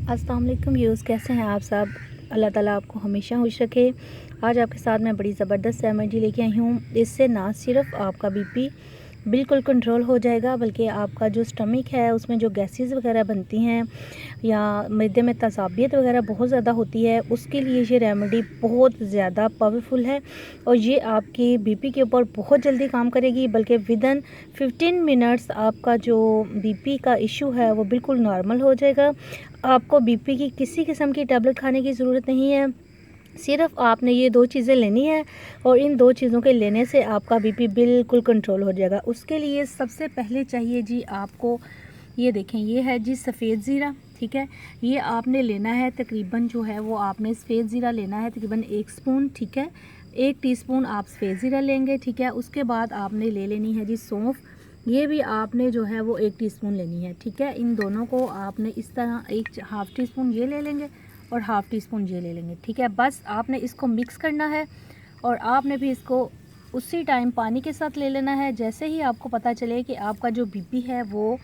अस्सलाम वालेकुम व्यूज़, कैसे हैं आप सब। अल्लाह ताला आपको हमेशा खुश रखे। आज आपके साथ मैं बड़ी ज़बरदस्त रेमेडी लेके आई हूँ। इससे ना सिर्फ आपका बीपी बिल्कुल कंट्रोल हो जाएगा, बल्कि आपका जो स्टमक है उसमें जो गैसेस वगैरह बनती हैं या मैदे में तसाबियत वगैरह बहुत ज़्यादा होती है, उसके लिए ये रेमेडी बहुत ज़्यादा पावरफुल है और ये आपकी बीपी के ऊपर बहुत जल्दी काम करेगी। बल्कि विदिन 15 मिनट्स आपका जो बीपी का इशू है वो बिल्कुल नॉर्मल हो जाएगा। आपको बीपी की किसी किस्म की टैबलेट खाने की ज़रूरत नहीं है। सिर्फ़ आपने ये 2 चीज़ें लेनी है और इन 2 चीज़ों के लेने से आपका बीपी बिल्कुल कंट्रोल हो जाएगा। उसके लिए सबसे पहले चाहिए जी आपको, ये देखें, ये है जी सफ़ेद ज़ीरा। ठीक है, ये आपने लेना है तकरीबन, जो है वो आपने सफ़ेद ज़ीरा लेना है तकरीबन 1 स्पून। ठीक है, 1 टीस्पून आप सफ़ेद ज़ीरा लेंगे। ठीक है, उसके बाद आपने ले लेनी है जी सौंफ। ये भी आपने जो है वो 1 टीस्पून लेनी है। ठीक है, इन दोनों को आपने इस तरह एक हाफ़ टी स्पून ये ले लेंगे और हाफ़ टी स्पून ये ले लेंगे। ठीक है, बस आपने इसको मिक्स करना है और आपने भी इसको उसी टाइम पानी के साथ ले लेना है। जैसे ही आपको पता चले कि आपका जो बीपी है वो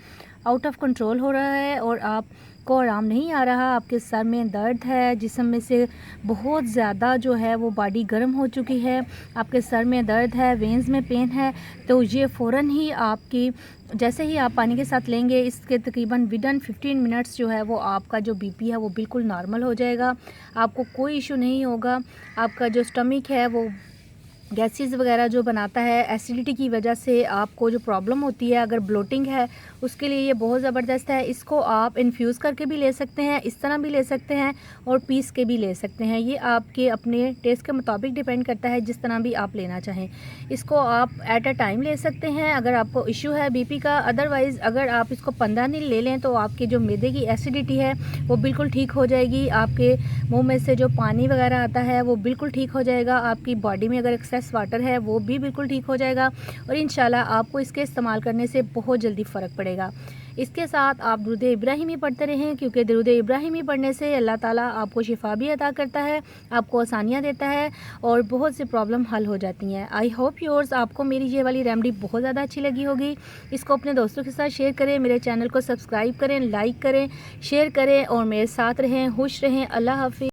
आउट ऑफ कंट्रोल हो रहा है और आपको आराम नहीं आ रहा, आपके सर में दर्द है, जिस्म में से बहुत ज़्यादा जो है वो बॉडी गर्म हो चुकी है, आपके सर में दर्द है, वेंस में पेन है, तो ये फ़ौरन ही आपकी, जैसे ही आप पानी के साथ लेंगे, इसके तकरीबन विदिन 15 मिनट्स जो है वो आपका जो बीपी है वो बिल्कुल नॉर्मल हो जाएगा। आपको कोई इशू नहीं होगा। आपका जो स्टमक है वो गैसेस वगैरह जो बनाता है, एसिडिटी की वजह से आपको जो प्रॉब्लम होती है, अगर ब्लोटिंग है, उसके लिए ये बहुत ज़बरदस्त है। इसको आप इन्फ्यूज़ करके भी ले सकते हैं, इस तरह भी ले सकते हैं और पीस के भी ले सकते हैं। ये आपके अपने टेस्ट के मुताबिक डिपेंड करता है, जिस तरह भी आप लेना चाहें। इसको आप एट अ टाइम ले सकते हैं अगर आपको इशू है बीपी का। अदरवाइज़ अगर आप इसको 15 दिन ले लें तो आपकी जो मैदे की एसिडिटी है वो बिल्कुल ठीक हो जाएगी। आपके मुँह में से जो पानी वगैरह आता है वो बिल्कुल ठीक हो जाएगा। आपकी बॉडी में अगर एक्सेस वाटर है वो भी बिल्कुल ठीक हो जाएगा और इंशाल्लाह आपको इसके इस्तेमाल करने से बहुत जल्दी फ़र्क पड़ेगा। इसके साथ आप दुरूद इब्राहिमी पढ़ते रहें, क्योंकि दुरूद इब्राहिमी पढ़ने से अल्लाह ताला आपको शिफा भी अता करता है, आपको आसानियाँ देता है और बहुत सी प्रॉब्लम हल हो जाती हैं। आई होप योर्स आपको मेरी ये वाली रेमेडी बहुत ज़्यादा अच्छी लगी होगी। इसको अपने दोस्तों के साथ शेयर करें, मेरे चैनल को सब्सक्राइब करें, लाइक करें, शेयर करें और मेरे साथ रहें। खुश रहें। अल्लाह हाफ़िज़।